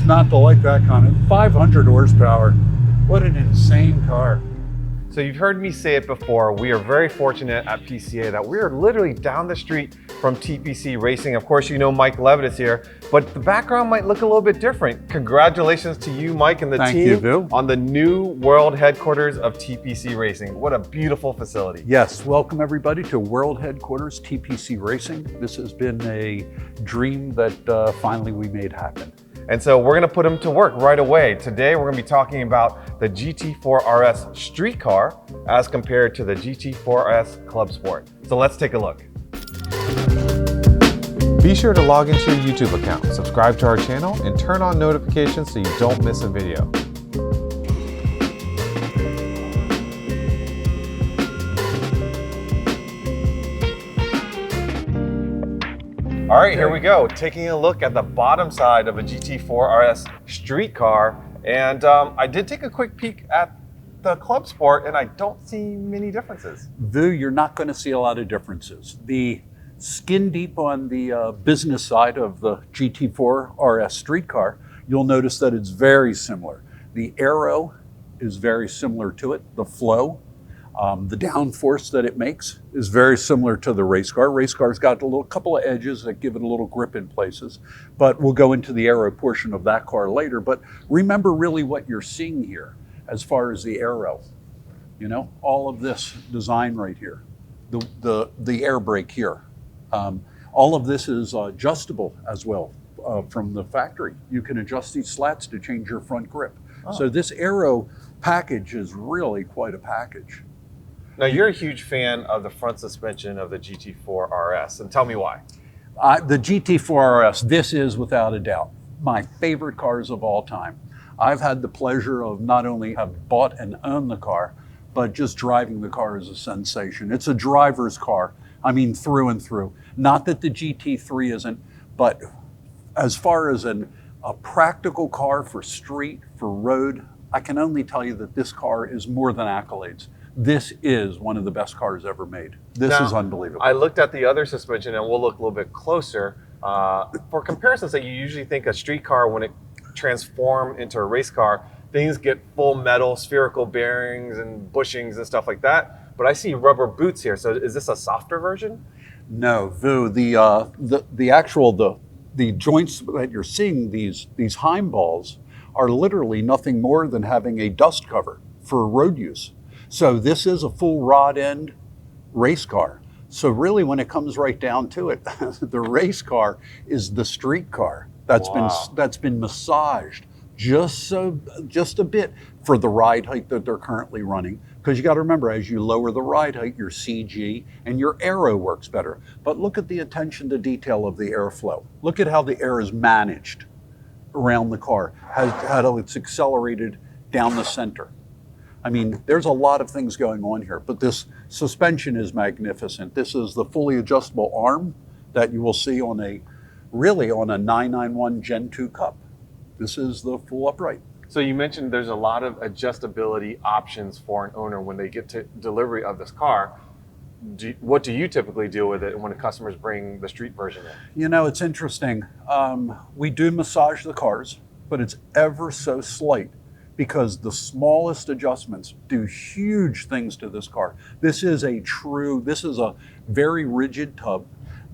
not to like that comment? 500 horsepower. What an insane car. So you've heard me say it before, we are very fortunate at PCA that we are literally down the street from TPC Racing. Of course, you know Mike Levitas here, but the background might look a little bit different. Congratulations to you, Mike, and the team on the new world headquarters of TPC Racing. What a beautiful facility. Yes, welcome everybody to world headquarters, TPC Racing. This has been a dream that finally we made happen. And so we're gonna put them to work right away. Today, we're gonna be talking about the GT4 RS street car as compared to the GT4 RS Clubsport. So let's take a look. Be sure to log into your YouTube account, subscribe to our channel, and turn on notifications so you don't miss a video. All right, here we go. Taking a look at the bottom side of a GT4 RS street car. And I did take a quick peek at the Clubsport and I don't see many differences. Vu, you're not going to see a lot of differences. The skin deep on the business side of the GT4 RS street car, you'll notice that it's very similar. The aero is very similar to it, the flow. The downforce that it makes is very similar to the race car. Race car's got a couple of edges that give it a little grip in places, but we'll go into the aero portion of that car later. But remember really what you're seeing here as far as the aero. You know, all of this design right here, the air brake here. All of this is adjustable as well from the factory. You can adjust these slats to change your front grip. Oh. So this aero package is really quite a package. Now, you're a huge fan of the front suspension of the GT4 RS, and tell me why. The GT4 RS, this is without a doubt my favorite cars of all time. I've had the pleasure of not only have bought and owned the car, but just driving the car is a sensation. It's a driver's car, I mean through and through. Not that the GT3 isn't, but as far as a practical car for street, for road, I can only tell you that this car is more than accolades. This is one of the best cars ever made. This is unbelievable. I looked at the other suspension and we'll look a little bit closer. For comparisons that you usually think a street car, when it transforms into a race car, things get full metal, spherical bearings and bushings and stuff like that. But I see rubber boots here. So is this a softer version? No, Vu, the joints that you're seeing, these heim balls, are literally nothing more than having a dust cover for road use. So this is a full rod end race car. So really when it comes right down to it, the race car is the street car that's been massaged just a bit for the ride height that they're currently running. Because you got to remember, as you lower the ride height, your CG and your aero works better. But look at the attention to detail of the airflow. Look at how the air is managed around the car, how it's accelerated down the center. I mean, there's a lot of things going on here, but this suspension is magnificent. This is the fully adjustable arm that you will see on a 991 Gen 2 Cup. This is the full upright. So you mentioned there's a lot of adjustability options for an owner when they get to delivery of this car. What do you typically deal with it when the customers bring the street version in? You know, it's interesting. We do massage the cars, but it's ever so slight, because the smallest adjustments do huge things to this car. This is a very rigid tub.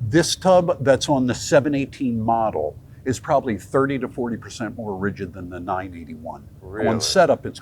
This tub that's on the 718 model is probably 30 to 40% more rigid than the 981. Really? On setup, it's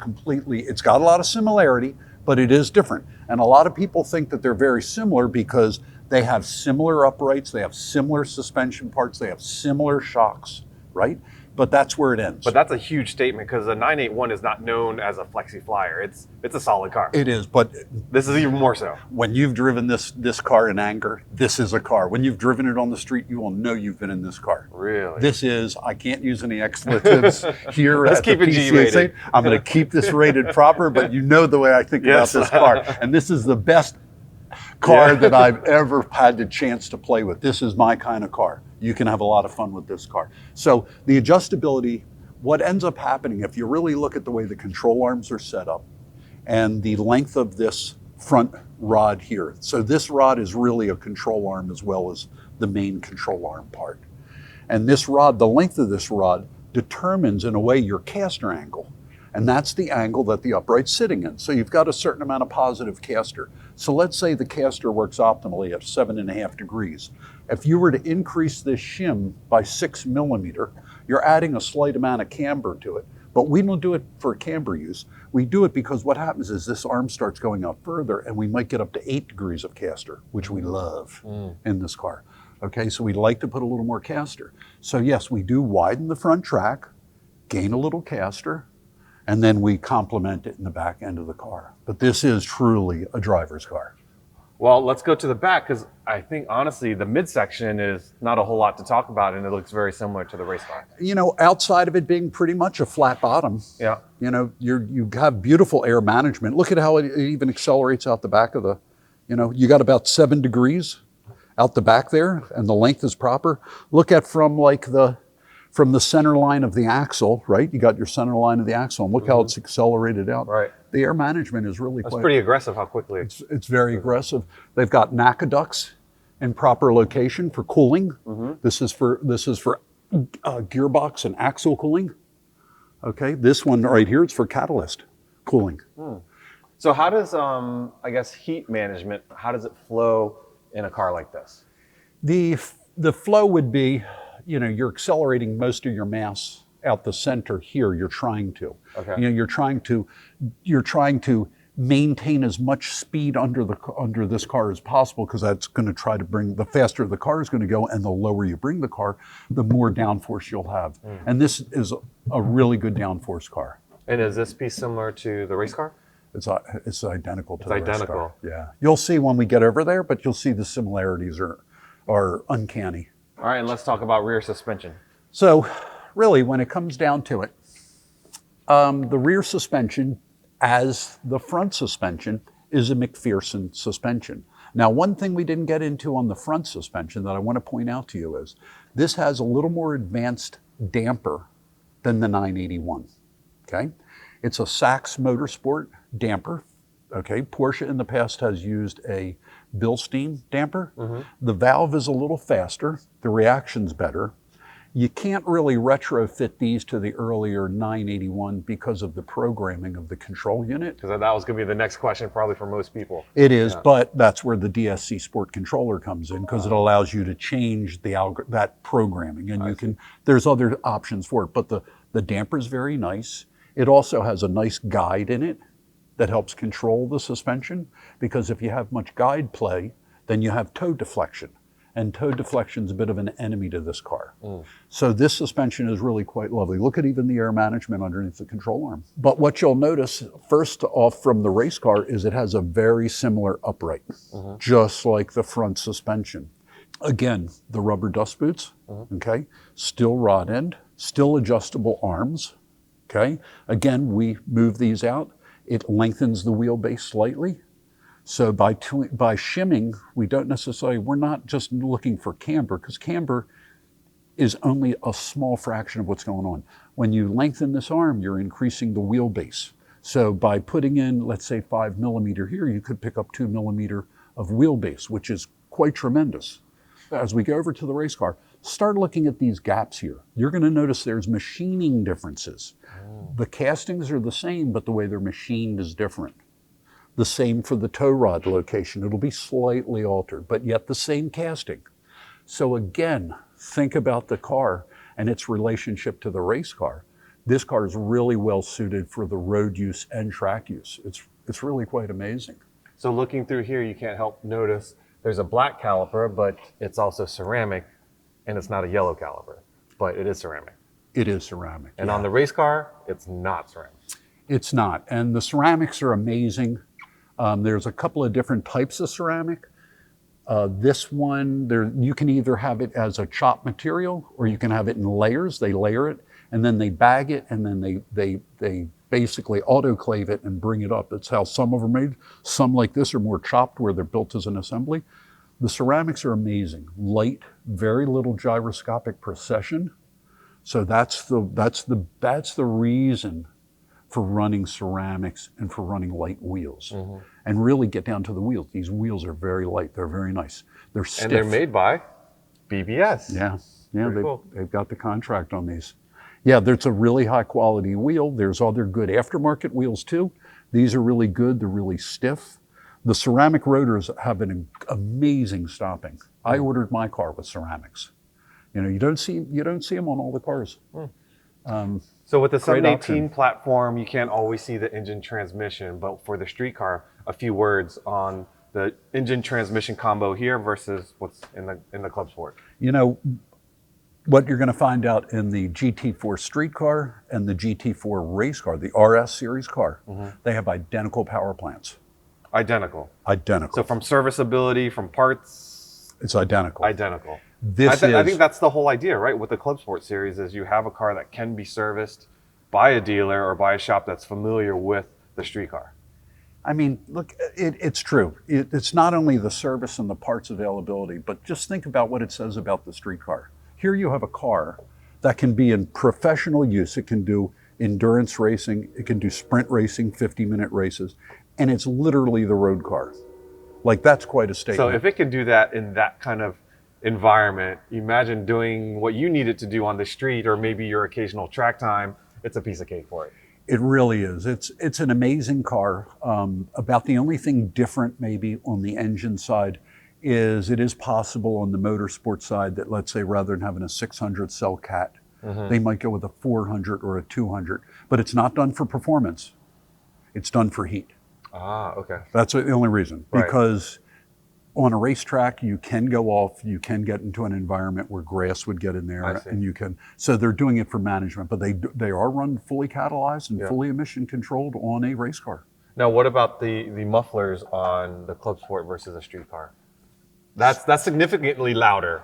got a lot of similarity, but it is different. And a lot of people think that they're very similar because they have similar uprights, they have similar suspension parts, they have similar shocks, right? But that's where it ends. But that's a huge statement because the 981 is not known as a flexi flyer. It's a solid car. It is, but this is even more so. When you've driven this car in anger, this is a car. When you've driven it on the street, you will know you've been in this car. Really? This is, I can't use any expletives here. Let's keep it G-rated. I'm going to keep this rated proper, but you know the way I think about this car. And this is the best car that I've ever had the chance to play with. This is my kind of car. You can have a lot of fun with this car. So the adjustability, what ends up happening, if you really look at the way the control arms are set up and the length of this front rod here. So this rod is really a control arm as well as the main control arm part. And this rod, the length of this rod determines in a way your caster angle. And that's the angle that the upright's sitting in. So you've got a certain amount of positive caster. So let's say the caster works optimally at 7.5 degrees. If you were to increase this shim by 6 millimeter, you're adding a slight amount of camber to it. But we don't do it for camber use. We do it because what happens is this arm starts going out further and we might get up to 8 degrees of caster, which we love in this car. Okay, so we like to put a little more caster. So yes, we do widen the front track, gain a little caster, and then we complement it in the back end of the car. But this is truly a driver's car. Well, let's go to the back, because I think honestly the midsection is not a whole lot to talk about, and it looks very similar to the race car. You know, outside of it being pretty much a flat bottom, yeah, you know, you have beautiful air management. Look at how it even accelerates out the back of the, you know, you got about 7 degrees out the back there, and the length is proper. Look at from the center line of the axle, right? You got your center line of the axle, and look how it's accelerated out. Right. The air management is really That's pretty aggressive how quickly. It's very aggressive. They've got NACA ducts in proper location for cooling. This is for gearbox and axle cooling. Okay, this one right here, it's for catalyst cooling. So how does, I guess, heat management, how does it flow in a car like this? The flow would be, you know, you're accelerating most of your mass out the center here. You're trying to. Okay. You know, you're trying to maintain as much speed under this car as possible, because that's going to try to bring, the faster the car is going to go and the lower you bring the car, the more downforce you'll have. And this is a really good downforce car. And is this piece similar to the race car? It's identical to the race identical. car. Yeah. You'll see when we get over there, but you'll see the similarities are uncanny. All right, and let's talk about rear suspension. So really, when it comes down to it, the rear suspension, as the front suspension, is a McPherson suspension. Now, one thing we didn't get into on the front suspension that I want to point out to you is this has a little more advanced damper than the 981, okay? It's a Sachs Motorsport damper, okay? Porsche in the past has used a Bilstein damper. The valve is a little faster, the reaction's better. You can't really retrofit these to the earlier 981 because of the programming of the control unit. Because that was going to be the next question probably for most people. It is, but that's where the DSC Sport controller comes in, because it allows you to change that programming, and there's other options for it. But the damper is very nice. It also has a nice guide in it that helps control the suspension, because if you have much guide play, then you have toe deflection. And toe deflection is a bit of an enemy to this car. So this suspension is really quite lovely. Look at even the air management underneath the control arm. But what you'll notice, first off from the race car, is it has a very similar upright, just like the front suspension. Again, the rubber dust boots, okay? Still rod end, still adjustable arms, okay? Again, we move these out. It lengthens the wheelbase slightly. So by shimming, we're not just looking for camber, because camber is only a small fraction of what's going on. When you lengthen this arm, you're increasing the wheelbase. So by putting in, let's say 5 millimeter here, you could pick up 2 millimeter of wheelbase, which is quite tremendous. As we go over to the race car, start looking at these gaps here. You're going to notice there's machining differences. The castings are the same, but the way they're machined is different. The same for the tow rod location. It'll be slightly altered, but yet the same casting. So again, think about the car and its relationship to the race car. This car is really well suited for the road use and track use. It's really quite amazing. So looking through here, you can't help notice there's a black caliper, but it's also ceramic, and it's not a yellow caliper, but it is ceramic. It is ceramic. And on the race car, it's not ceramic. It's not, and the ceramics are amazing. There's a couple of different types of ceramic. This one, you can either have it as a chopped material, or you can have it in layers. They layer it, and then they bag it, and then they basically autoclave it and bring it up. That's how some of them are made. Some like this are more chopped, where they're built as an assembly. The ceramics are amazing. Light, very little gyroscopic precession. So that's the reason for running ceramics and for running light wheels. And really get down to the wheels. These wheels are very light. They're very nice. They're stiff. And they're made by BBS. Yeah, Cool. they've got the contract on these. Yeah, there's a really high quality wheel. There's other good aftermarket wheels too. These are really good. They're really stiff. The ceramic rotors have an amazing stopping. I ordered my car with ceramics. You know, you don't see them on all the cars. So with the Great 718 option. platform, you can't always see the engine transmission, but for the street car, a few words on the engine transmission combo here versus what's in the Club Sport. You know, what you're going to find out in the GT4 street car and the GT4 race car, the RS series car, they have identical power plants. Identical. Identical. So from serviceability, from parts, It's identical. identical. This I think that's the whole idea, right? With the Club Sport series is you have a car that can be serviced by a dealer or by a shop that's familiar with the street car. I mean, look, it's true. It's not only the service and the parts availability, but just think about what it says about the street car. Here you have a car that can be in professional use. It can do endurance racing. It can do sprint racing, 50-minute races. And it's literally the road car. Like, that's quite a statement. So if it can do that in that kind of environment, imagine doing what you need it to do on the street or maybe your occasional track time. It's a piece of cake for it. It really is. It's an amazing car. About the only thing different maybe on the engine side is it is possible on the motorsport side that, let's say, rather than having a 600 cell cat, they might go with a 400 or a 200, but it's not done for performance. It's done for heat. Ah, okay. That's the only reason, Right. because on a racetrack, you can go off, you can get into an environment where grass would get in there, I see. and you can, so they're doing it for management, but they are run fully catalyzed and Yeah. fully emission controlled on a race car. Now, what about the mufflers on the Club Sport versus a street car? That's significantly louder.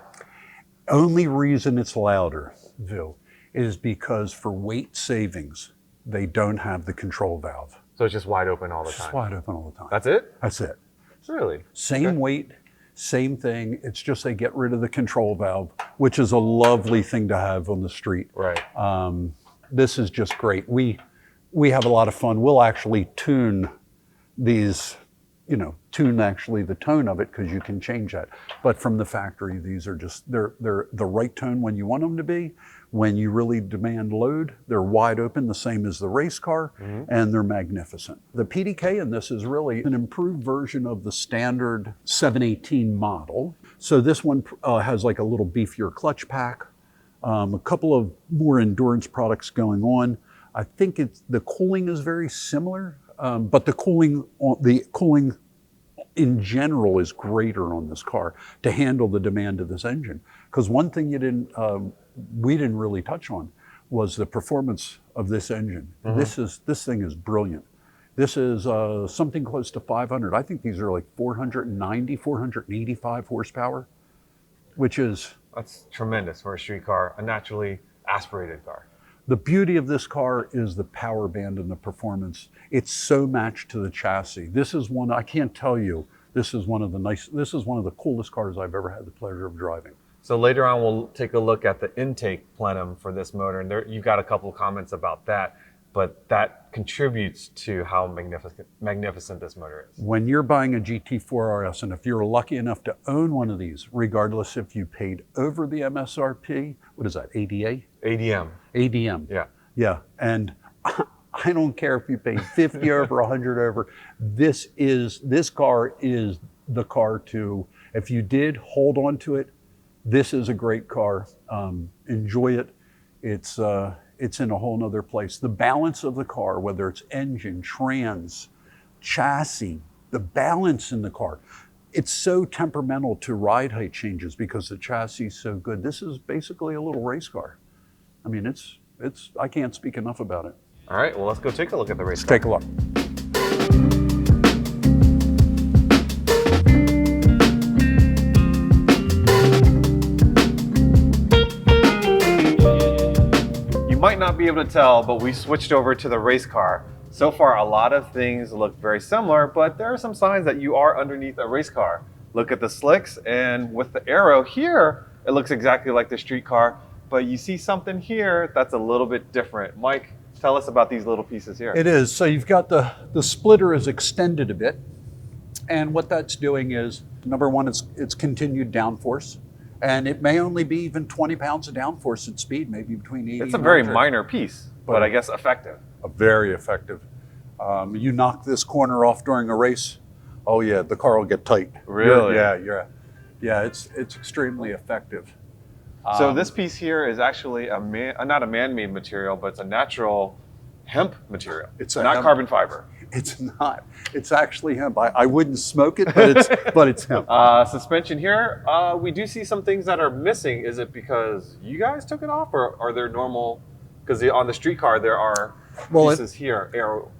Only reason it's louder, Vil, is because for weight savings, they don't have the control valve. So it's just wide open all the It's time. wide open all the time. That's it? That's it. Really? Same weight, same thing. It's just they get rid of the control valve, which is a lovely thing to have on the street. Right. This is just great. We have a lot of fun. We'll actually tune these, tune actually the tone of it, because you can change that. But from the factory, these are just, they're the right tone when you want them to be. When you really demand load, they're wide open, the same as the race car, and they're magnificent. The PDK in this is really an improved version of the standard 718 model. So this one has like a little beefier clutch pack, a couple of more endurance products going on. I think the cooling is very similar, but the cooling in general is greater on this car to handle the demand of this engine. Because one thing we didn't really touch on was the performance of this engine. This thing is brilliant. This is something close to 500. I think these are like 490, 485 horsepower, which is... That's tremendous for a street car, a naturally aspirated car. The beauty of this car is the power band and the performance. It's so matched to the chassis. This is one, I can't tell you, this is one of the coolest cars I've ever had the pleasure of driving. So later on, we'll take a look at the intake plenum for this motor, and you've got a couple of comments about that, but that contributes to how magnificent this motor is. When you're buying a GT4 RS, and if you're lucky enough to own one of these, regardless if you paid over the MSRP, what is that, ADA? ADM. ADM. Yeah. Yeah, and I don't care if you pay 50 over, 100 over, this car is the car to, if you did hold on to it, this is a great car. Enjoy it. It's in a whole nother place. The balance of the car, whether it's engine, trans, chassis, the balance in the car, it's so temperamental to ride height changes because the chassis is so good. This is basically a little race car. I mean, I can't speak enough about it. All right, well, let's go take a look at the race Let's car. take a look. You might not be able to tell, but we switched over to the race car. So far, a lot of things look very similar, but there are some signs that you are underneath a race car. Look at the slicks, and with the aero here, it looks exactly like the street car, but you see something here that's a little bit different. Mike, tell us about these little pieces here. It is. So you've got the splitter is extended a bit. And what that's doing is, number one, it's continued downforce. And it may only be even 20 pounds of downforce at speed, maybe between 80 It's a and very 100. minor piece, but I guess effective. Very effective. You knock this corner off during a race, oh yeah, the car will get tight. Really? Yeah, it's extremely effective. So this piece here is actually not a man-made material, but it's a natural hemp material. It's not hemp. carbon fiber. It's not. It's actually hemp. I wouldn't smoke it, but it's hemp. Suspension here, we do see some things that are missing. Is it because you guys took it off, or are there normal? Because on the street car there are pieces here, aero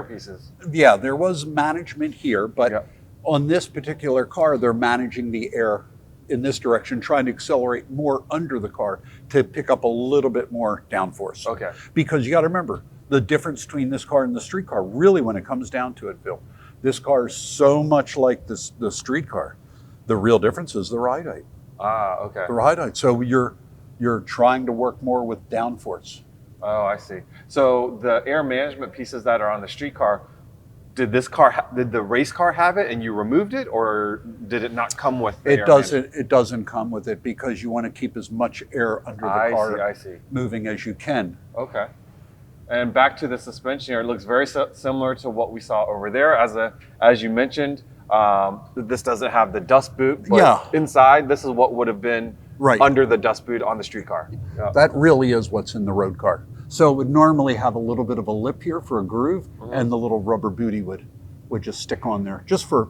pieces. Yeah, there was management here, but Yep. on this particular car, they're managing the air in this direction, trying to accelerate more under the car to pick up a little bit more downforce. Okay. Because you got to remember, the difference between this car and the street car, really when it comes down to it, Phil, this car is so much like the street car. The real difference is the ride height. Okay. The ride height. So you're trying to work more with downforce. Oh, I see. So the air management pieces that are on the street car, did the race car have it and you removed it, or did it not come with the air management? It doesn't come with it because you want to keep as much air under the car I see. moving as you can. Okay. And back to the suspension here, it looks very similar to what we saw over there. As you mentioned, this doesn't have the dust boot, but inside, this is what would have been under the dust boot on the street car. Yeah. That really is what's in the road car. So it would normally have a little bit of a lip here for a groove, and the little rubber booty would just stick on there,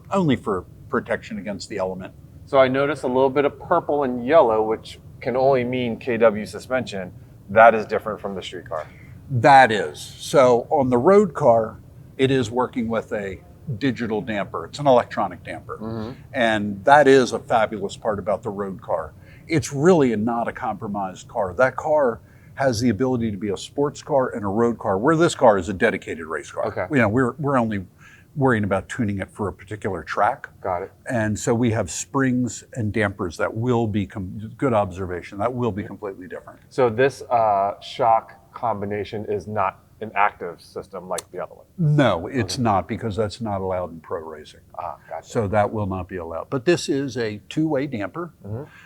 only for protection against the element. So I noticed a little bit of purple and yellow, which can only mean KW suspension. That is different from the street car. That is. So on the road car, it is working with a digital damper. It's an electronic damper. And that is a fabulous part about the road car. It's really not a compromised car. That car has the ability to be a sports car and a road car, where this car is a dedicated race car. Okay. You know, we're only worrying about tuning it for a particular track. Got it. And so we have springs and dampers that will be, good observation, that will be completely different. So this shock combination is not an active system like the other one? No, it's not, because that's not allowed in pro racing. Gotcha. So that will not be allowed. But this is a two-way damper.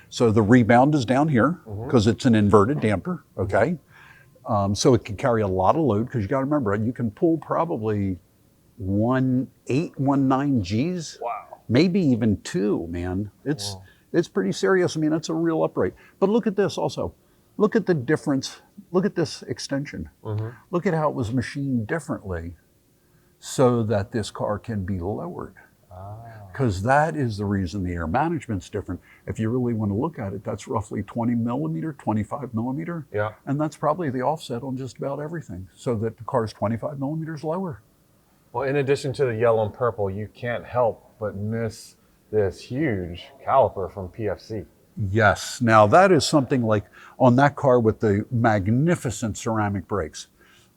So the rebound is down here because it's an inverted damper, okay? So it can carry a lot of load, because you got to remember, you can pull probably 1.8, 1.9 Gs. Wow. Maybe even 2, man. It's pretty serious. I mean, it's a real upright. But look at this also. Look at the difference. Look at this extension. Look at how it was machined differently so that this car can be lowered. Because that is the reason the air management's different. If you really want to look at it, that's roughly 20 millimeter, 25 millimeter. Yeah. And that's probably the offset on just about everything, so that the car's 25 millimeters lower. Well, in addition to the yellow and purple, you can't help but miss this huge caliper from PFC. Yes. Now that is something like on that car with the magnificent ceramic brakes.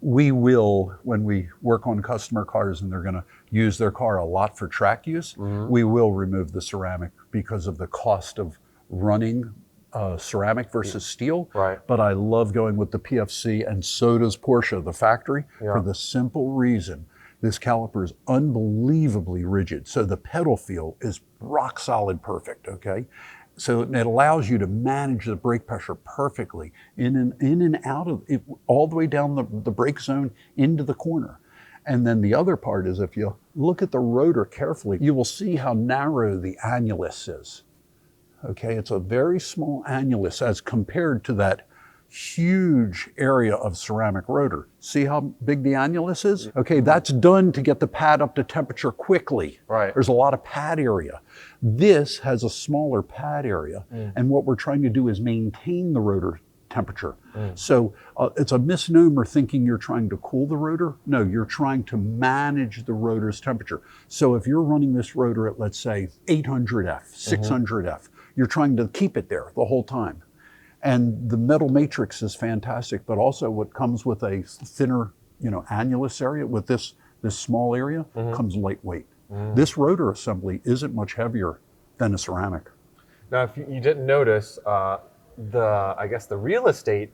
We will, when we work on customer cars and they're going to use their car a lot for track use, we will remove the ceramic because of the cost of running ceramic versus steel. Right. But I love going with the PFC, and so does Porsche, the factory, for the simple reason this caliper is unbelievably rigid. So the pedal feel is rock solid perfect, okay? So it allows you to manage the brake pressure perfectly in and out of it, all the way down the brake zone into the corner. And then the other part is, if you look at the rotor carefully, you will see how narrow the annulus is. Okay, it's a very small annulus as compared to that huge area of ceramic rotor. See how big the annulus is? Okay, that's done to get the pad up to temperature quickly. Right. There's a lot of pad area. This has a smaller pad area, and what we're trying to do is maintain the rotor temperature. So it's a misnomer thinking you're trying to cool the rotor. No, you're trying to manage the rotor's temperature. So if you're running this rotor at, let's say, 800F, 600F, you're trying to keep it there the whole time. And the metal matrix is fantastic, but also what comes with a thinner, annulus area, with this small area, comes lightweight. This rotor assembly isn't much heavier than a ceramic. Now, if you didn't notice, I guess the real estate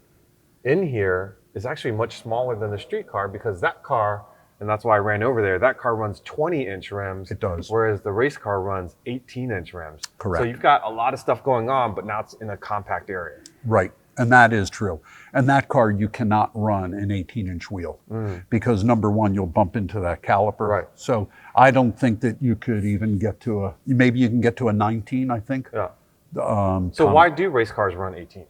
in here is actually much smaller than the street car, because that car and that's why I ran over there. That car runs 20-inch rims. It does. Whereas the race car runs 18-inch rims. Correct. So you've got a lot of stuff going on, but now it's in a compact area. Right. And that is true. And that car, you cannot run an 18-inch wheel because number one, you'll bump into that caliper. Right. So I don't think that you could even get to maybe you can get to a 19, I think. Yeah. So why do race cars run 18?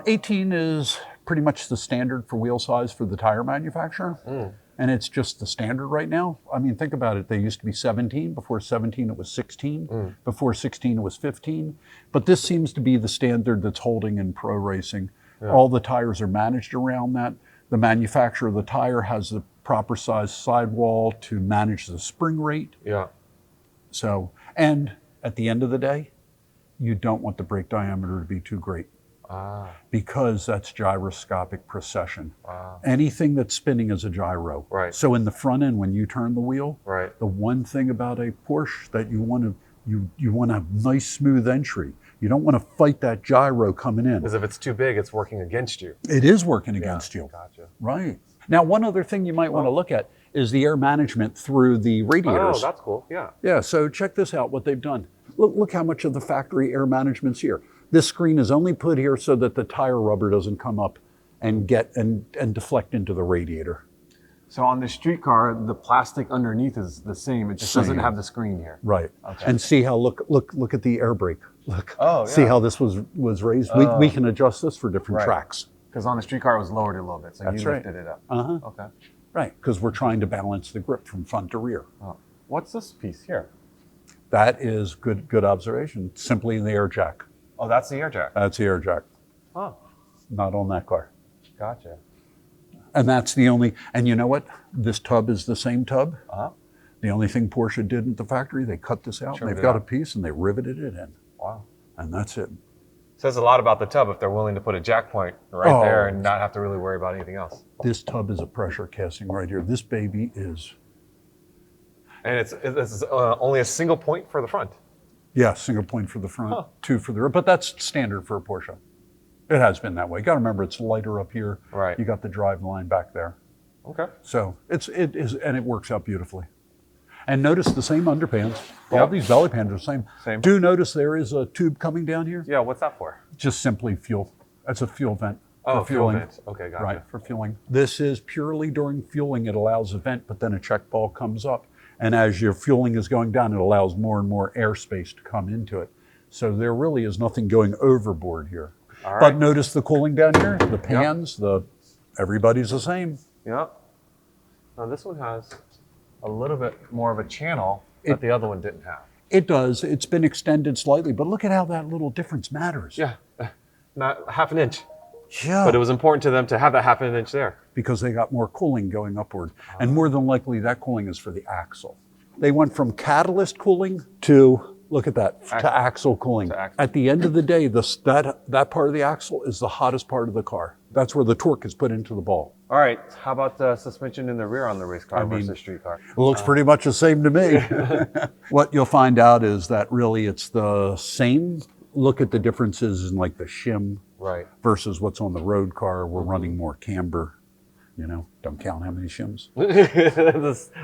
18 is pretty much the standard for wheel size for the tire manufacturer. And it's just the standard right now. I mean, think about it. They used to be 17. Before 17, it was 16. Before 16, it was 15. But this seems to be the standard that's holding in pro racing. Yeah. All the tires are managed around that. The manufacturer of the tire has the proper size sidewall to manage the spring rate. Yeah. So, and at the end of the day, you don't want the brake diameter to be too great. Because that's gyroscopic precession. Anything that's spinning is a gyro. Right. So in the front end, when you turn the wheel, right, the one thing about a Porsche that you want a nice smooth entry. You don't want to fight that gyro coming in. Because if it's too big, it's working against you. It is working against you. Gotcha. Right. Now, one other thing you might want to look at is the air management through the radiators. Oh, that's cool. Yeah. Yeah. So check this out. What they've done. Look how much of the factory air management's here. This screen is only put here so that the tire rubber doesn't come up and deflect into the radiator. So on the street car, the plastic underneath is the same. It just doesn't have the screen here. Right. Okay. And see how look at the air brake. Look. Oh, yeah. See how this was raised. We can adjust this for different tracks. Because on the street car it was lowered a little bit, so That's you right. lifted it up. Okay. Right. Because we're trying to balance the grip from front to rear. Oh. What's this piece here? That is good observation. Simply the air jack. Oh, that's the air jack. That's the air jack. Oh. Not on that car. Gotcha. And that's the only, and you know what? This tub is the same tub. The only thing Porsche did at the factory, they cut this out. They've got a piece and they riveted it in. Wow. And that's it. Says a lot about the tub if they're willing to put a jack point right there and not have to really worry about anything else. This tub is a pressure casting right here. This baby is. And it's only a single point for the front. Yeah, single point for the front, two for the rear, but that's standard for a Porsche. It has been that way. You got to remember, it's lighter up here. Right. You got the drive line back there. Okay. So it is, and it works out beautifully. And notice the same underpans. All these belly pans are the same. Same. Do notice there is a tube coming down here? Yeah. What's that for? Just simply fuel. That's a fuel vent. Oh, for fueling. fuel vent. Okay, gotcha. Right, for fueling. This is purely during fueling. It allows a vent, but then a check ball comes up. And as your fueling is going down, it allows more and more airspace to come into it. So there really is nothing going overboard here. All right. But notice the cooling down here, the pans, everybody's the same. Yeah. Now this one has a little bit more of a channel that the other one didn't have. It does. It's been extended slightly, but look at how that little difference matters. Yeah. Not half an inch. Yeah. But it was important to them to have that half an inch there. Because they got more cooling going upward. And more than likely, that cooling is for the axle. They went from catalyst cooling to, look at that, to axle cooling. At the end of the day, that part of the axle is the hottest part of the car. That's where the torque is put into the ball. All right, how about the suspension in the rear on the race car versus street car? It looks pretty much the same to me. What you'll find out is that really it's the same. Look at the differences in like the shim versus what's on the road car. We're running more camber. You know, don't count how many shims.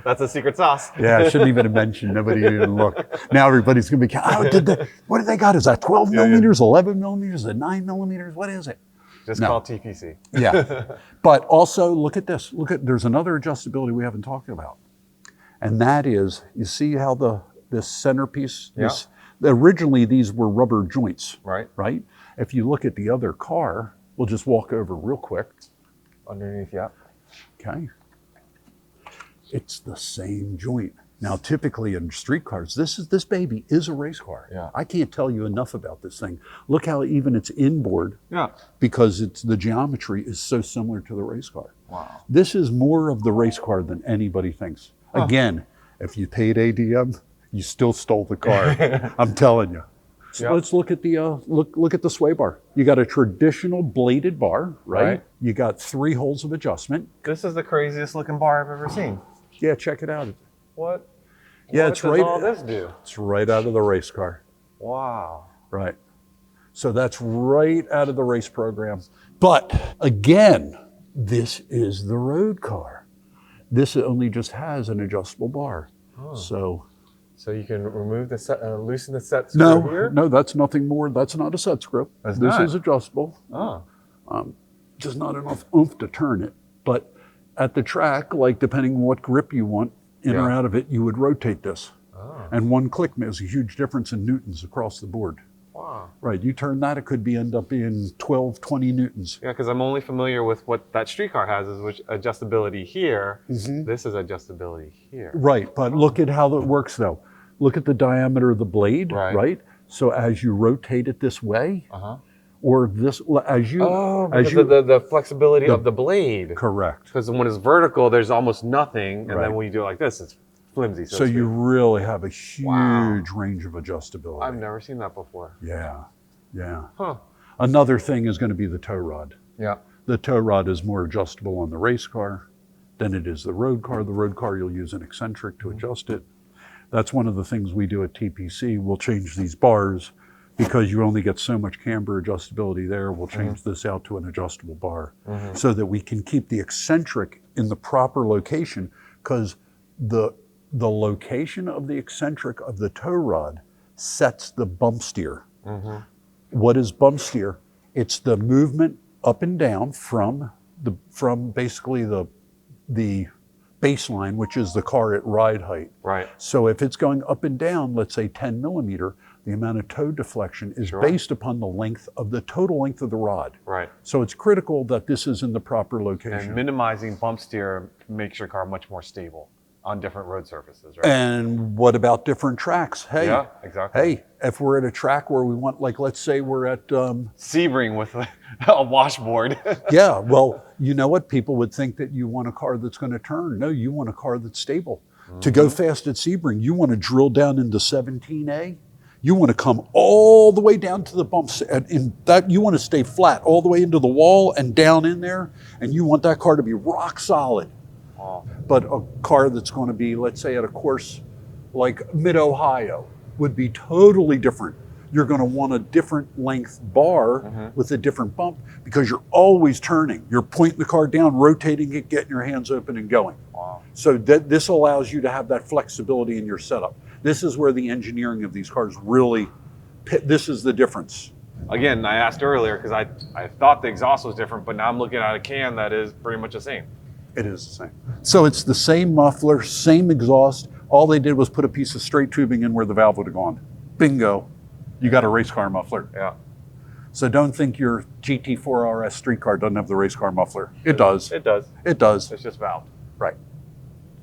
That's a secret sauce. Yeah, I shouldn't even have mentioned. Nobody even look. Now everybody's going to be counting. Oh, what did they got? Is that 12 millimeters, 11 millimeters, 9 millimeters? What is it? Just call TPC. Yeah. But also look at this. There's another adjustability we haven't talked about. And that is, you see how this centerpiece, originally these were rubber joints. Right? If you look at the other car, we'll just walk over real quick. Underneath, yeah. Okay. It's the same joint. Now, typically in street cars, this baby is a race car. Yeah. I can't tell you enough about this thing. Look how even it's inboard. Yeah. Because the geometry is so similar to the race car. Wow. This is more of the race car than anybody thinks. Again, if you paid ADM, you still stole the car. I'm telling you. So let's look at the look at the sway bar. You got a traditional bladed bar, right? You got 3 holes of adjustment. This is the craziest looking bar I've ever seen. Yeah, check it out. What? Yeah, what it's does right. all this do? It's right out of the race car. Wow. Right. So that's right out of the race program. But again, this is the road car. This only just has an adjustable bar. Oh. So you can remove the set, loosen the set screw here? No, that's nothing more. That's not a set screw. This is adjustable. Oh. Just not enough oomph to turn it. But at the track, like depending on what grip you want in or out of it, you would rotate this. Oh. And one click makes a huge difference in newtons across the board. Wow. Right, you turn that, it could end up being 12, 20 newtons. Yeah, because I'm only familiar with what that street car has, is which adjustability here. This is adjustability here. Right, but look at how that works though. Look at the diameter of the blade, right? So as you rotate it this way, or this, as you... the flexibility of the blade. Correct. Because when it's vertical, there's almost nothing, and then when you do it like this, it's flimsy. So you really have a huge range of adjustability. I've never seen that before. Yeah, yeah. Huh. Another thing is going to be the tow rod. Yeah. The tow rod is more adjustable on the race car than it is the road car. The road car, you'll use an eccentric to adjust it. That's one of the things we do at TPC. We'll change these bars because you only get so much camber adjustability there. We'll change this out to an adjustable bar so that we can keep the eccentric in the proper location, because the location of the eccentric of the tow rod sets the bump steer. What is bump steer? It's the movement up and down from basically the baseline, which is the car at ride height. Right. So if it's going up and down, let's say 10 millimeter, the amount of toe deflection is based upon the length of the total length of the rod. Right. So it's critical that this is in the proper location. And minimizing bump steer makes your car much more stable on different road surfaces, right? And what about different tracks? Hey, yeah, exactly. Hey, if we're at a track where we want, like, let's say we're at Sebring with a washboard. Yeah, well, you know what? People would think that you want a car that's going to turn. No, you want a car that's stable. To go fast at Sebring, you want to drill down into 17A. You want to come all the way down to the bumps, and in that you want to stay flat all the way into the wall and down in there, and you want that car to be rock solid. But a car that's going to be, let's say, at a course like Mid-Ohio would be totally different. You're going to want a different length bar with a different bump, because you're always turning. You're pointing the car down, rotating it, getting your hands open and going. So this allows you to have that flexibility in your setup. This is where the engineering of these cars really, this is the difference. Again, I asked earlier because I thought the exhaust was different, but now I'm looking at a can that is pretty much the same. It is the same. So it's the same muffler, same exhaust. All they did was put a piece of straight tubing in where the valve would have gone. Bingo. You got a race car muffler. Yeah. So don't think your GT4 RS street car doesn't have the race car muffler. It does. It does. It does. It's just valved. Right.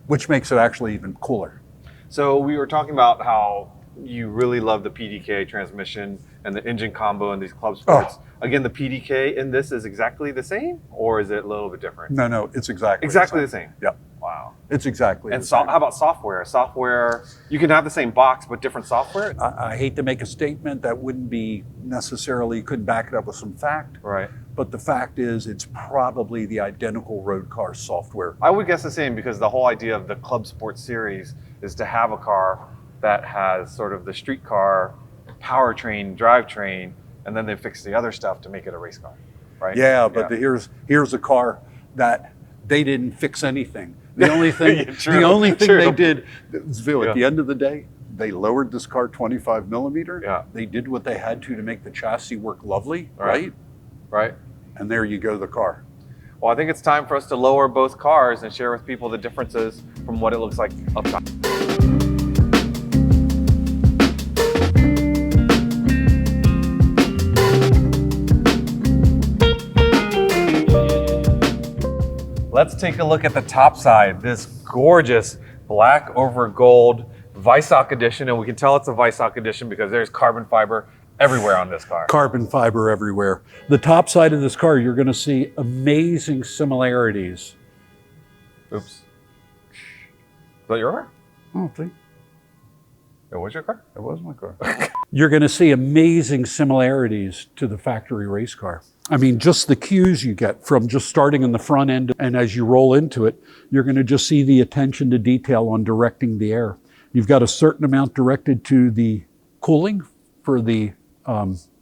Which makes it actually even cooler. So we were talking about how you really love the PDK transmission and the engine combo in these club sports. Again, the PDK in this is exactly the same, or is it a little bit different? No, it's exactly the same. Yep. Wow. It's exactly and the same. How about software? Software, you can have the same box, but different software? I hate to make a statement that wouldn't be necessarily, couldn't back it up with some fact. Right. But the fact is, it's probably the identical road car software. I would guess the same, because the whole idea of the Club Sport series is to have a car that has sort of the street car powertrain, drivetrain, and then they fix the other stuff to make it a race car, right? Yeah, but here's a car that they didn't fix anything. The only thing, the only thing they did, at the end of the day, they lowered this car 25 millimeter. Yeah. They did what they had to make the chassis work lovely, right? Right. And there you go, the car. Well, I think it's time for us to lower both cars and share with people the differences from what it looks like up top. Let's take a look at the top side, this gorgeous black over gold Weissach edition, and we can tell it's a Weissach edition because there's carbon fiber everywhere on this car. Carbon fiber everywhere. The top side of this car, you're going to see amazing similarities. Oops. Is that your car? I don't think. It was your car? It was my car. You're going to see amazing similarities to the factory race car. I mean, just the cues you get from just starting in the front end, and as you roll into it, you're going to just see the attention to detail on directing the air. You've got a certain amount directed to the cooling for the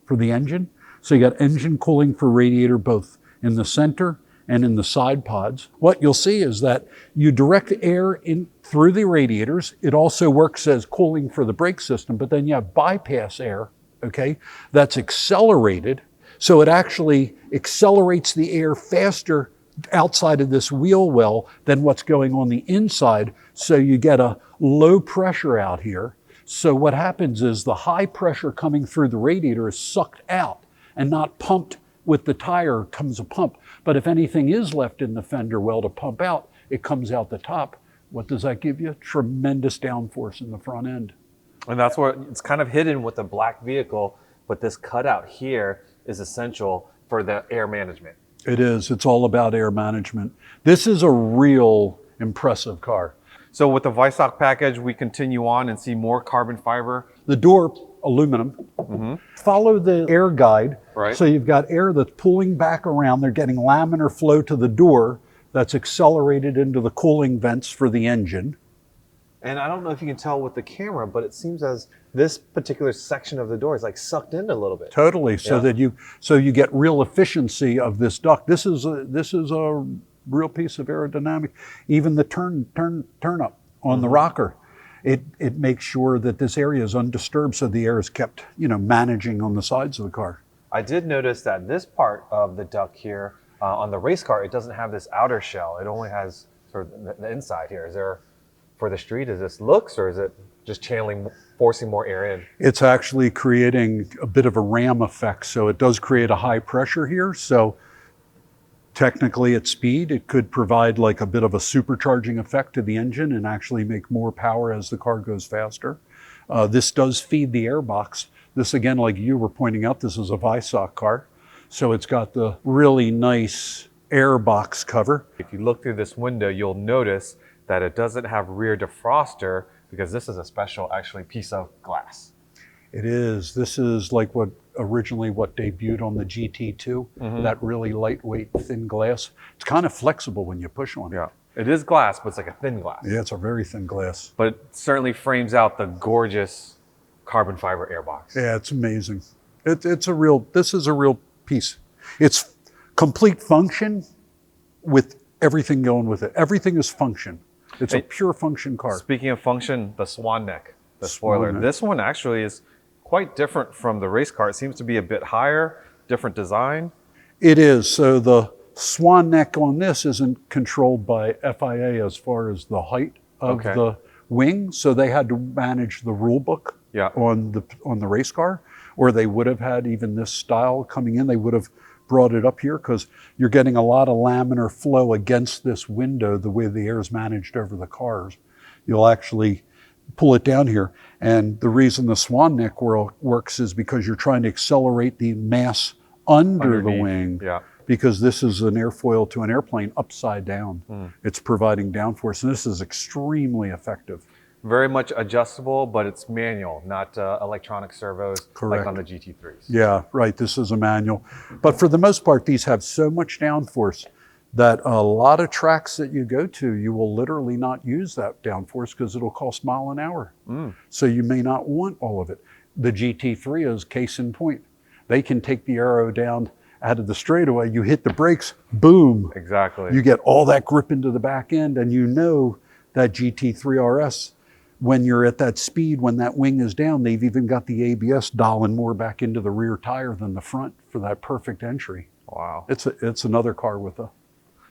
engine. So you got engine cooling for radiator both in the center and in the side pods, what you'll see is that you direct air in through the radiators. It also works as cooling for the brake system, but then you have bypass air, okay, that's accelerated. So it actually accelerates the air faster outside of this wheel well than what's going on the inside. So you get a low pressure out here. So what happens is the high pressure coming through the radiator is sucked out and not pumped. With the tire comes a pump. But if anything is left in the fender well to pump out, it comes out the top. What does that give you? Tremendous downforce in the front end. And that's where it's kind of hidden with the black vehicle, but this cutout here is essential for the air management. It is. It's all about air management. This is a real impressive car. So with the Weissach package, we continue on and see more carbon fiber. The door, aluminum. Follow the air guide. Right. So you've got air that's pulling back around. They're getting laminar flow to the door that's accelerated into the cooling vents for the engine. And I don't know if you can tell with the camera, but it seems as this particular section of the door is like sucked in a little bit. Totally. So that you get real efficiency of this duct. This is a real piece of aerodynamic. Even the turn up on the rocker, it makes sure that this area is undisturbed, so the air is kept, managing on the sides of the car. I did notice that this part of the duct here on the race car, it doesn't have this outer shell. It only has sort of the inside here. Is there, for the street, is this looks, or is it just channeling, forcing more air in? It's actually creating a bit of a ram effect. So it does create a high pressure here. So technically at speed, it could provide like a bit of a supercharging effect to the engine and actually make more power as the car goes faster. This does feed the airbox. This, again, like you were pointing out, this is a Weissach car. So it's got the really nice airbox cover. If you look through this window, you'll notice that it doesn't have rear defroster because this is a special, actually, piece of glass. It is. This is like what debuted on the GT2, that really lightweight, thin glass. It's kind of flexible when you push on it. Yeah, it is glass, but it's like a thin glass. Yeah, it's a very thin glass. But it certainly frames out the gorgeous carbon fiber airbox. Yeah, it's amazing. This is a real piece. It's complete function with everything going with it. Everything is function. It's a pure function car. Speaking of function, the swan neck, the spoiler. Neck. This one actually is quite different from the race car. It seems to be a bit higher, different design. It is. So the swan neck on this isn't controlled by FIA as far as the height of the wing. So they had to manage the rule book on the race car, or they would have had even this style coming in. They would have brought it up here because you're getting a lot of laminar flow against this window, the way the air is managed over the cars. You'll actually pull it down here. And the reason the swan neck works is because you're trying to accelerate the mass underneath the wing. Yeah. Because this is an airfoil to an airplane upside down. It's providing downforce, and this is extremely effective. Very much adjustable, but it's manual, not electronic servos. Correct. Like on the GT3s. Yeah, right. This is a manual. But for the most part, these have so much downforce that a lot of tracks that you go to, you will literally not use that downforce because it'll cost mile an hour. So you may not want all of it. The GT3 is case in point. They can take the aero down out of the straightaway. You hit the brakes, boom. Exactly. You get all that grip into the back end, and you know that GT4 RS, when you're at that speed, when that wing is down, they've even got the ABS dialing more back into the rear tire than the front for that perfect entry. Wow. It's another car with a...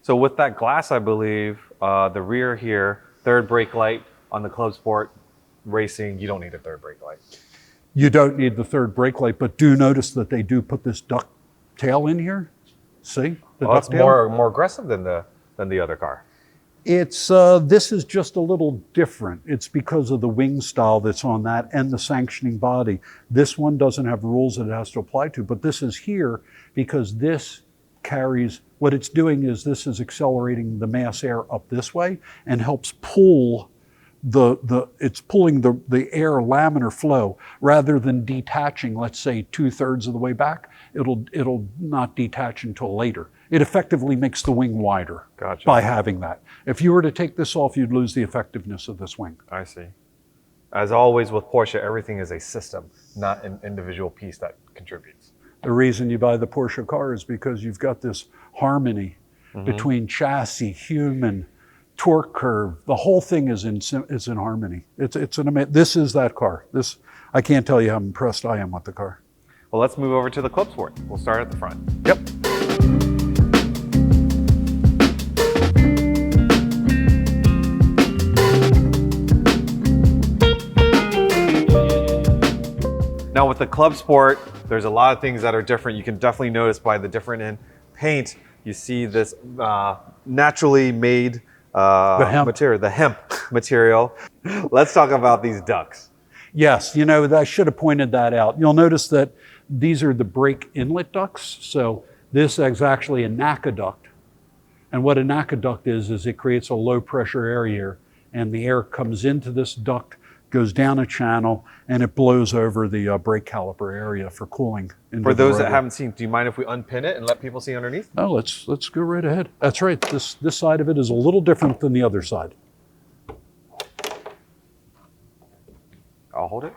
So with that glass, I believe, the rear here, third brake light on the Clubsport Racing, you don't need a third brake light. You don't need the third brake light, but do notice that they do put this duck tail in here. See? The Well, it's ducktail? more aggressive than the other car. It's this is just a little different. It's because of the wing style that's on that and the sanctioning body. This one doesn't have rules that it has to apply to, but this is here because this carries, what it's doing is this is accelerating the mass air up this way and helps pull it's pulling the air laminar flow rather than detaching, let's say 2/3 of the way back. It'll not detach until later. It effectively makes the wing wider by having that. If you were to take this off, you'd lose the effectiveness of this wing. I see. As always with Porsche, everything is a system, not an individual piece that contributes. The reason you buy the Porsche car is because you've got this harmony between chassis, human, torque curve. The whole thing is in harmony. It's an amazing. This is that car. I can't tell you how impressed I am with the car. Well, let's move over to the Clubsport. We'll start at the front. Yep. Now with the Clubsport, there's a lot of things that are different. You can definitely notice by the different in paint. You see this naturally made material, the hemp material. Let's talk about these ducts. Yes, I should have pointed that out. You'll notice that these are the brake inlet ducts. So this is actually a NACA duct. And what a NACA duct is it creates a low pressure area, and the air comes into this duct, goes down a channel, and it blows over the brake caliper area for cooling. For those that haven't seen, do you mind if we unpin it and let people see underneath? Oh, let's go right ahead. That's right. This side of it is a little different than the other side. I'll hold it.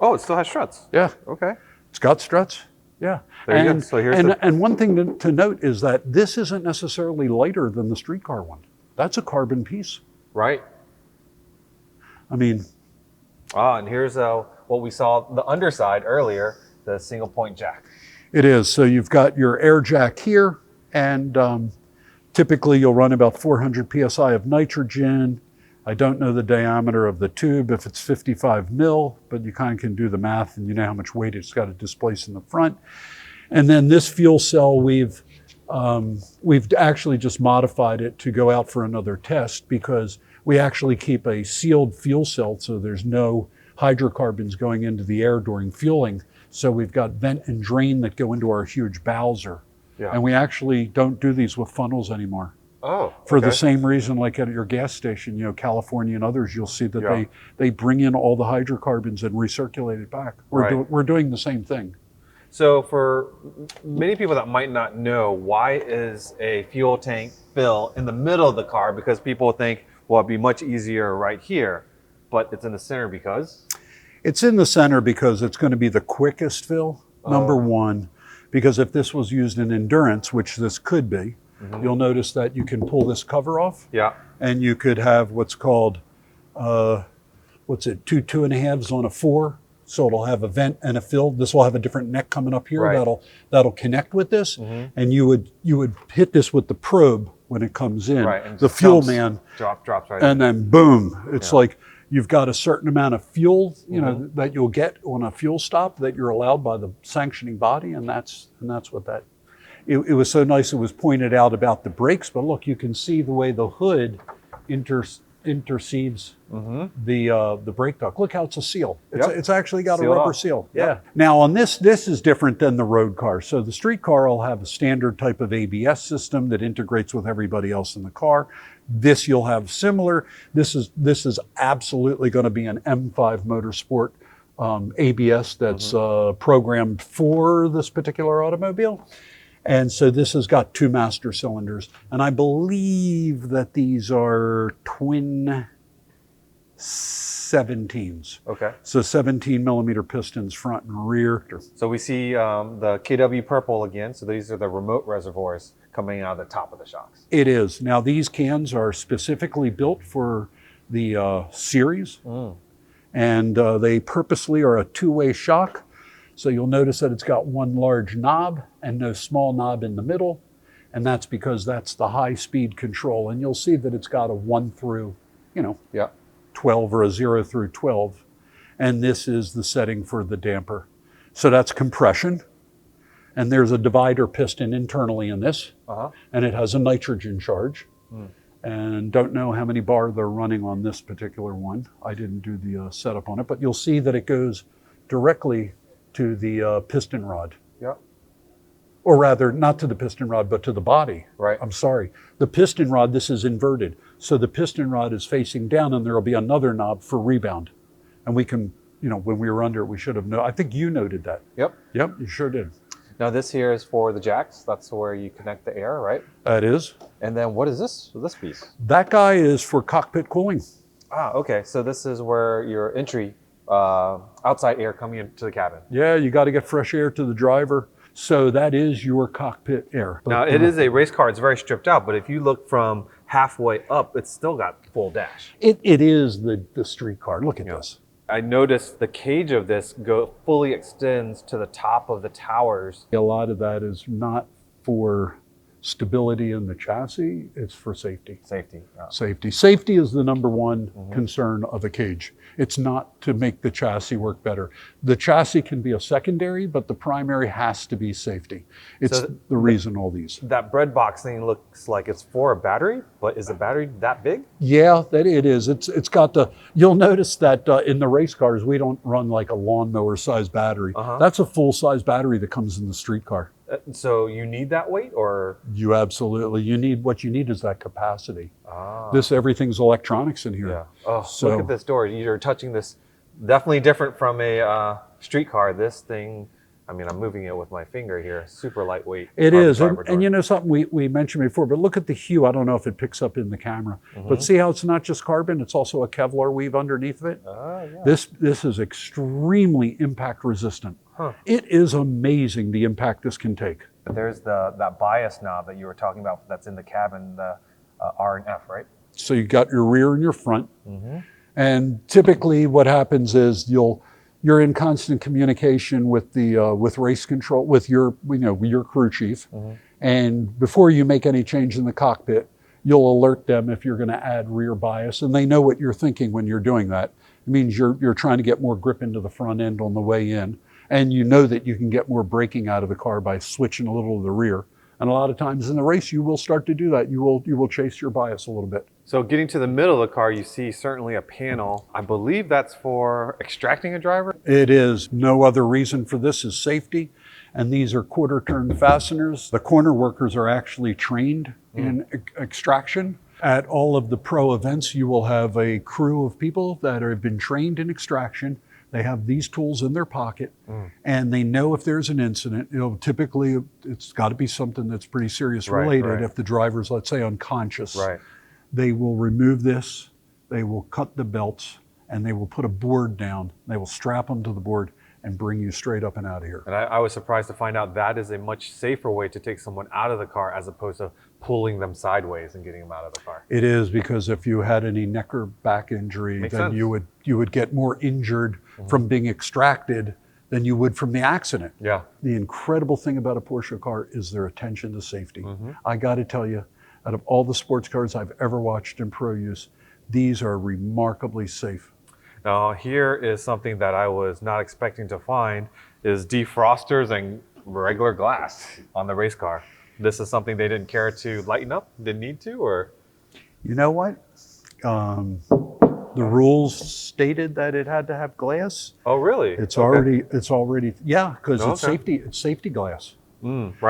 Oh, it still has struts. Yeah. Okay. It's got struts. Yeah. There you go. So here's and one thing to note is that this isn't necessarily lighter than the street car one. That's a carbon piece. Right. I mean. And here's what we saw the underside earlier, the single point jack. It is. So you've got your air jack here, and typically you'll run about 400 PSI of nitrogen. I don't know the diameter of the tube, if it's 55 mil, but you kind of can do the math and you know how much weight it's got to displace in the front. And then this fuel cell, we've actually just modified it to go out for another test, because we actually keep a sealed fuel cell, so there's no hydrocarbons going into the air during fueling. So we've got vent and drain that go into our huge Bowser. Yeah. And we actually don't do these with funnels anymore. Oh, for the same reason, like at your gas station, California and others, you'll see that they bring in all the hydrocarbons and recirculate it back. We're doing the same thing. So for many people that might not know, why is a fuel tank fill in the middle of the car? Because people think, well, it'd be much easier right here, but it's in the center because? It's in the center because it's going to be the quickest fill, number one, because if this was used in endurance, which this could be, you'll notice that you can pull this cover off. Yeah. And you could have what's called, 2 2.5s on a 4. So it'll have a vent and a fill. This will have a different neck coming up here that'll connect with this. And you would hit this with the probe when it comes in. Right. And the fuel man drops right and then boom. It's like you've got a certain amount of fuel, that you'll get on a fuel stop that you're allowed by the sanctioning body, and that's what that. It was so nice it was pointed out about the brakes, but look, you can see the way the hood intercedes the brake duct. Look how it's a seal. It's actually got a rubber seal. Yeah. Now on this is different than the road car. So the street car will have a standard type of ABS system that integrates with everybody else in the car. This you'll have similar. This is absolutely going to be an M5 Motorsport ABS that's programmed for this particular automobile. And so this has got 2 master cylinders. And I believe that these are twin 17s. Okay. So 17 millimeter pistons front and rear. So we see the KW purple again. So these are the remote reservoirs coming out of the top of the shocks. It is. Now these cans are specifically built for the series. And they purposely are a 2-way shock. So you'll notice that it's got one large knob and no small knob in the middle. And that's because that's the high speed control. And you'll see that it's got a 1 through, 12 or a 0 through 12. And this is the setting for the damper. So that's compression. And there's a divider piston internally in this. And it has a nitrogen charge. And don't know how many bar they're running on this particular one. I didn't do the setup on it, but you'll see that it goes directly to the piston rod. Or rather, not to the piston rod, but to the body. Right. I'm sorry. The piston rod, this is inverted. So the piston rod is facing down and there'll be another knob for rebound. And we can, when we were under it, we should have known. I think you noted that. Yep, you sure did. Now this here is for the jacks. That's where you connect the air, right? That is. And then what is this piece? That guy is for cockpit cooling. Okay. So this is where your entry outside air coming into the cabin. Yeah, you got to get fresh air to the driver. So that is your cockpit air. Now it is a race car, it's very stripped out, but if you look from halfway up, it's still got full dash. It is the street car. Look at this. I noticed the cage of this fully extends to the top of the towers. A lot of that is not for stability in the chassis, it's for safety. Safety. Yeah. Safety. Safety is the number one concern of a cage. It's not to make the chassis work better. The chassis can be a secondary, but the primary has to be safety. It's the reason all these. That bread box thing looks like it's for a battery, but is the battery that big? Yeah, that it is. It's got the, you'll notice that in the race cars, we don't run like a lawnmower size battery. That's a full size battery that comes in the street car. So you need that weight, or? You absolutely, what you need is that capacity. Everything's electronics in here. Yeah. Oh, so, look at this door. You're touching this, definitely different from a street car. This thing, I mean, I'm moving it with my finger here, super lightweight. It is, and you know something we mentioned before, but look at the hue. I don't know if it picks up in the camera, but see how it's not just carbon, it's also a Kevlar weave underneath of it? Yeah. This is extremely impact resistant. It is amazing the impact this can take. There's that bias knob that you were talking about that's in the cabin, the R and F, right? So you got your rear and your front. And typically what happens is you're in constant communication with the with race control, with your crew chief. And before you make any change in the cockpit, you'll alert them if you're going to add rear bias, and they know what you're thinking when you're doing that. It means you're trying to get more grip into the front end on the way in. And you know that you can get more braking out of the car by switching a little to the rear. And a lot of times in the race, you will start to do that. You will chase your bias a little bit. So getting to the middle of the car, you see certainly a panel. I believe that's for extracting a driver? It is. No other reason for this is safety. And these are quarter turn fasteners. The corner workers are actually trained in extraction. At all of the pro events, you will have a crew of people that have been trained in extraction. They have these tools in their pocket, and they know if there's an incident. Typically it's got to be something that's pretty serious related. If the driver's, let's say, unconscious, they will remove this, they will cut the belts, and they will put a board down. They will strap them to the board and bring you straight up and out of here. And I was surprised to find out that is a much safer way to take someone out of the car as opposed to pulling them sideways and getting them out of the car. It is, because if you had any neck or back injury, then you would get more injured from being extracted than you would from the accident. Yeah. The incredible thing about a Porsche car is their attention to safety. I got to tell you, out of all the sports cars I've ever watched in pro use, these are remarkably safe. Now here is something that I was not expecting to find, is defrosters and regular glass on the race car. This is something they didn't care to lighten up, didn't need to, or? You know what? The rules stated that it had to have glass. Oh, really? It's already, yeah, because it's safety glass.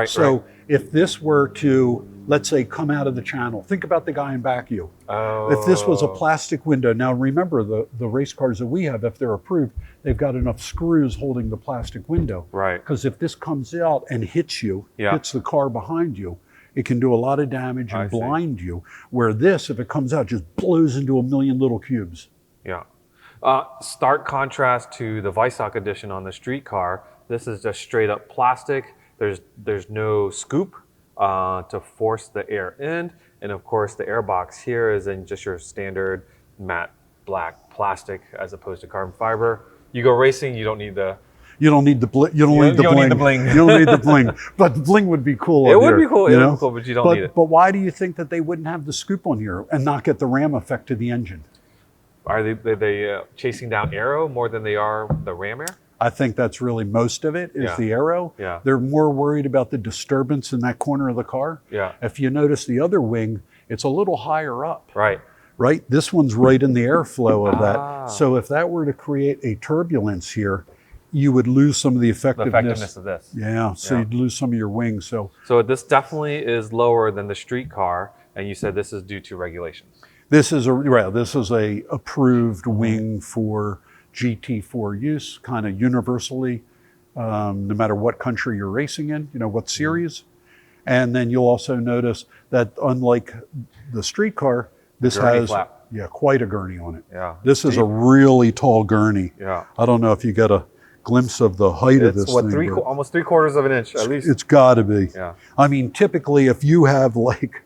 So if this were to, let's say, come out of the channel, think about the guy in back of you. If this was a plastic window, now remember the race cars that we have, if they're approved, they've got enough screws holding the plastic window. Right. Because if this comes out and hits you, hits the car behind you, it can do a lot of damage and blind you. Where this, if it comes out, just blows into a million little cubes. Yeah. Stark contrast to the Weissach edition on the street car. This is just straight up plastic. There's no scoop to force the air in. And of course the air box here is in just your standard matte black plastic as opposed to carbon fiber. You go racing, you don't need the... You don't need the bling. You don't need the bling. You don't need the bling. But the bling would be cool. It would be cool. It would be cool, but you don't need it. But why do you think that they wouldn't have the scoop on here and not get the ram effect to the engine? Are they chasing down aero more than they are the ram air? I think that's really most of it is the aero. Yeah. They're more worried about the disturbance in that corner of the car. Yeah. If you notice the other wing, it's a little higher up. Right. Right? This one's right in the airflow of that. So if that were to create a turbulence here, you would lose some of the effectiveness of this. Yeah, so you'd lose some of your wings. So this definitely is lower than the street car, and you said this is due to regulations. This is a approved wing for GT4 use, kind of universally, no matter what country you're racing in, what series. And then you'll also notice that unlike the street car, this has quite a gurney on it. Yeah. This is a really tall gurney. Yeah. I don't know if you got a glimpse of the height of this It's what, thing. almost 3/4 of an inch at least. It's got to be. Yeah. I mean, typically, if you have like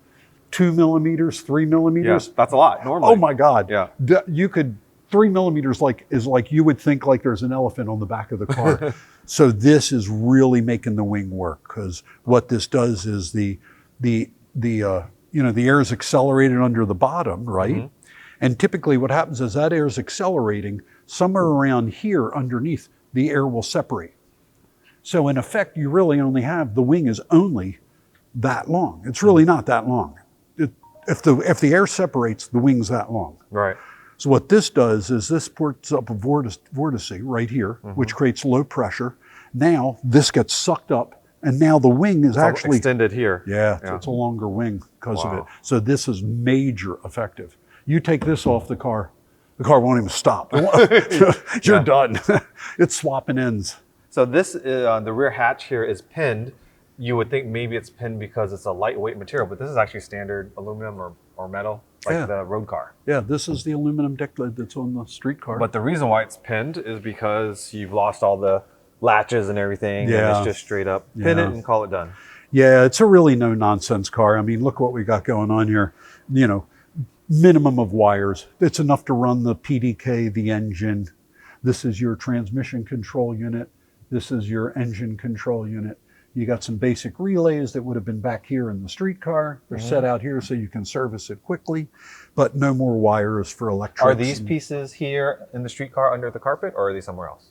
2 millimeters, 3 millimeters, Yeah, that's a lot normally. oh my God, Yeah. You could 3 millimeters is like you would think like there's an elephant on the back of the car. So this is really making the wing work, because what this does is the air is accelerated under the bottom, right? Mm-hmm. And typically what happens is that air is accelerating somewhere around here underneath, the air will separate. So in effect, you really only have, the wing is only that long. It's really not that long. If the air separates, the wing's that long. Right. So what this does is this puts up a vortice right here, which creates low pressure. Now this gets sucked up, and now the wing is actually extended here. Yeah, so it's a longer wing because of Wow. it. So this is major effective. You take this off the car won't even stop. You're done. It's swapping ends. So this, the rear hatch here is pinned. You would think maybe it's pinned because it's a lightweight material, but this is actually standard aluminum or metal, like the road car. Yeah, this is the aluminum deck lid that's on the street car. But the reason why it's pinned is because you've lost all the latches and everything, and it's just straight up pin it and call it done. Yeah, it's a really no-nonsense car. I mean, look what we got going on here. You know, minimum of wires. It's enough to run the PDK, the engine. This is your transmission control unit. This is your engine control unit. You got some basic relays that would have been back here in the street car. They're set out here so you can service it quickly, but no more wires for electrics. Are these pieces here in the street car under the carpet, or are they somewhere else?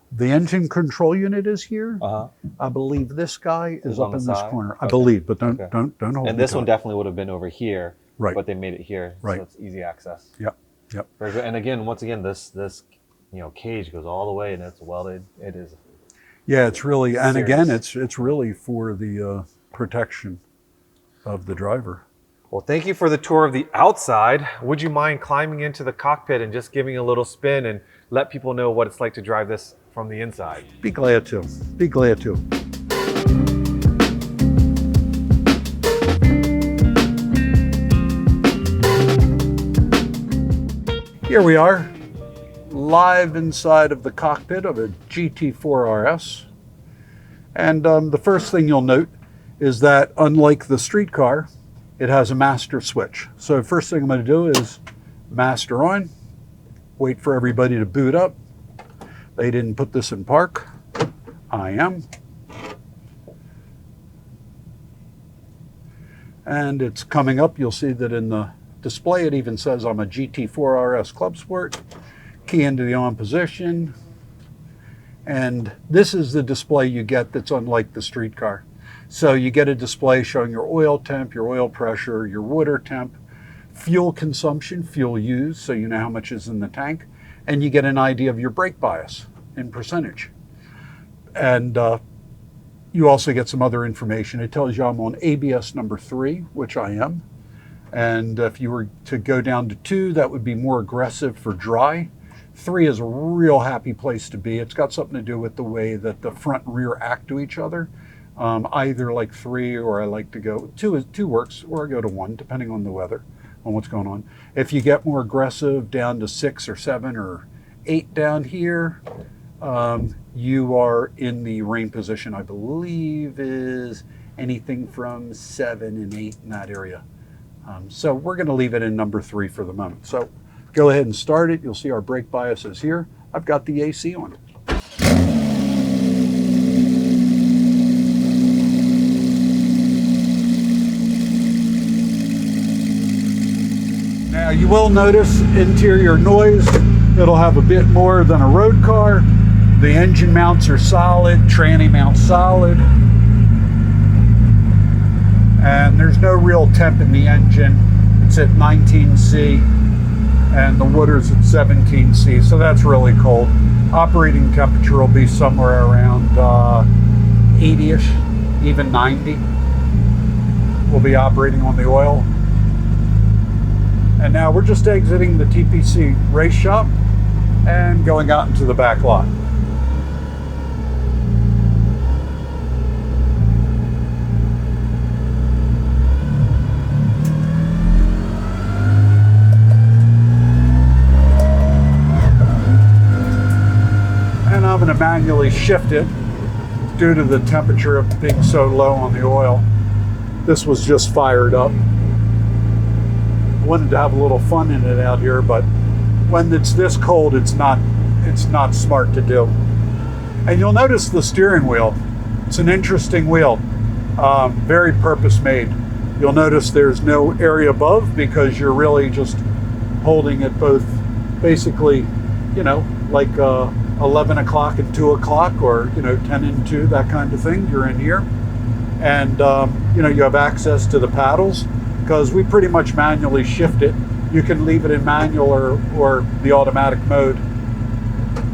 The engine control unit is here. I believe this guy is up in this corner. I believe, but don't hold me And this to one it. definitely would have been over here, Right. but they made it here, Right. so it's easy access. Yep. Very good. And again, once again, this cage goes all the way, and it's welded. It is. Yeah, it's really, and Serious. again, it's really for the protection of the driver. Well, thank you for the tour of the outside. Would you mind climbing into the cockpit and just giving a little spin and let people know what it's like to drive this from the inside? Be glad to. Be glad to. Here we are, live inside of the cockpit of a GT4 RS. And the first thing you'll note is that unlike the street car, it has a master switch. So first thing I'm going to do is master on, wait for everybody to boot up. They didn't put this in park. I am. And it's coming up. You'll see that in the display it even says I'm a GT4 RS Clubsport. Key into the on position. And this is the display you get that's unlike the street car. So you get a display showing your oil temp, your oil pressure, your water temp, fuel consumption, fuel used, so you know how much is in the tank, and you get an idea of your brake bias in percentage. And you also get some other information. It tells you I'm on ABS number 3, which I am. And if you were to go down to 2, that would be more aggressive for dry. 3 is a real happy place to be. It's got something to do with the way that the front and rear act to each other. I either like 3 or I like to go, 2 works, or I go to 1, depending on the weather, on what's going on. If you get more aggressive down to 6 or 7 or 8 down here, you are in the rain position, I believe is anything from 7 and 8 in that area. So we're going to leave it in number 3 for the moment. So go ahead and start it. You'll see our brake bias is here. I've got the AC on. Now you will notice interior noise. It'll have a bit more than a road car. The engine mounts are solid, tranny mount solid. And there's no real temp in the engine. It's at 19C and the water's at 17C, so that's really cold. Operating temperature will be somewhere around 80-ish, even 90. We'll be operating on the oil. And now we're just exiting the TPC race shop and going out into the back lot. And I'm going to manually shift it due to the temperature of being so low on the oil. This was just fired up. I wanted to have a little fun in it out here, but when it's this cold, it's not smart to do. And you'll notice the steering wheel. It's an interesting wheel, very purpose made. You'll notice there's no area above because you're really just holding it both basically, you know, like 11 o'clock and 2 o'clock, or, you know, 10 and 2, that kind of thing. You're in here. And, you know, you have access to the paddles because we pretty much manually shift it. You can leave it in manual or the automatic mode.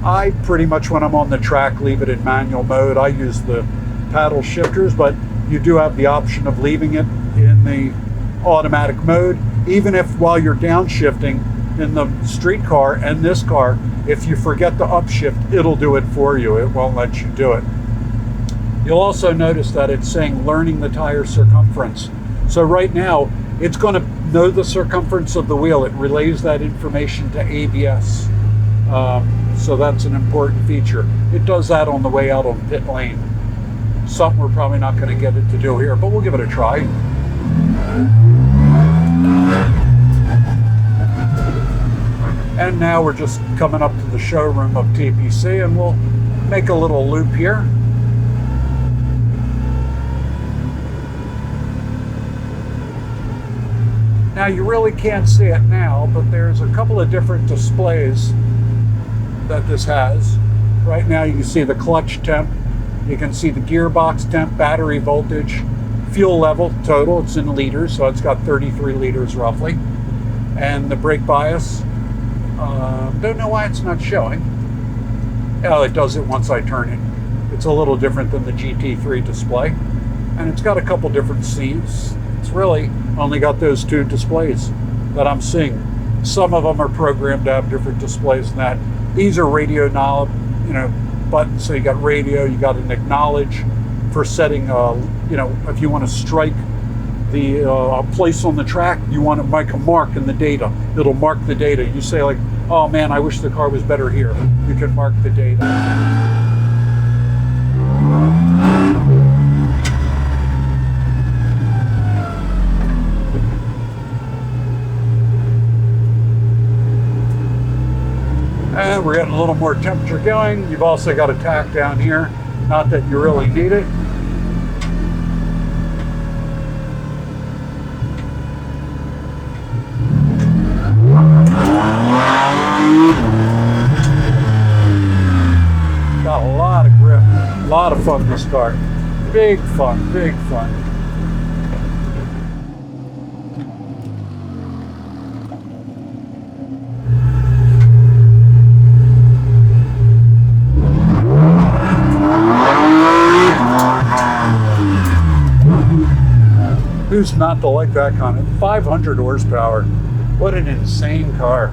I pretty much, when I'm on the track, leave it in manual mode. I use the paddle shifters, but you do have the option of leaving it in the automatic mode. Even if while you're downshifting in the street car and this car, if you forget to upshift, it'll do it for you. It won't let you do it. You'll also notice that it's saying learning the tire circumference. So right now, it's going to know the circumference of the wheel. It relays that information to ABS. So that's an important feature. It does that on the way out on pit lane. Something we're probably not going to get it to do here, but we'll give it a try. And now we're just coming up to the showroom of TPC, and we'll make a little loop here. Now you really can't see it now, but there's a couple of different displays that this has. Right now you can see the clutch temp, you can see the gearbox temp, battery voltage, fuel level total, it's in liters, so it's got 33 liters roughly. And the brake bias, don't know why it's not showing. Oh, it does it once I turn it. It's a little different than the GT3 display. And it's got a couple different scenes. It's really only got those two displays that I'm seeing. Some of them are programmed to have different displays than that. These are radio knob, you know, buttons. So you got radio, you got an acknowledge for setting, you know, if you want to strike the place on the track, you want to make a mark in the data. It'll mark the data. You say like, oh man, I wish the car was better here. You can mark the data. And we're getting a little more temperature going. You've also got a tack down here. Not that you really need it. Got a lot of grip, a lot of fun this car. Big fun, big fun. Who's not to like that kind of 500 horsepower? What an insane car.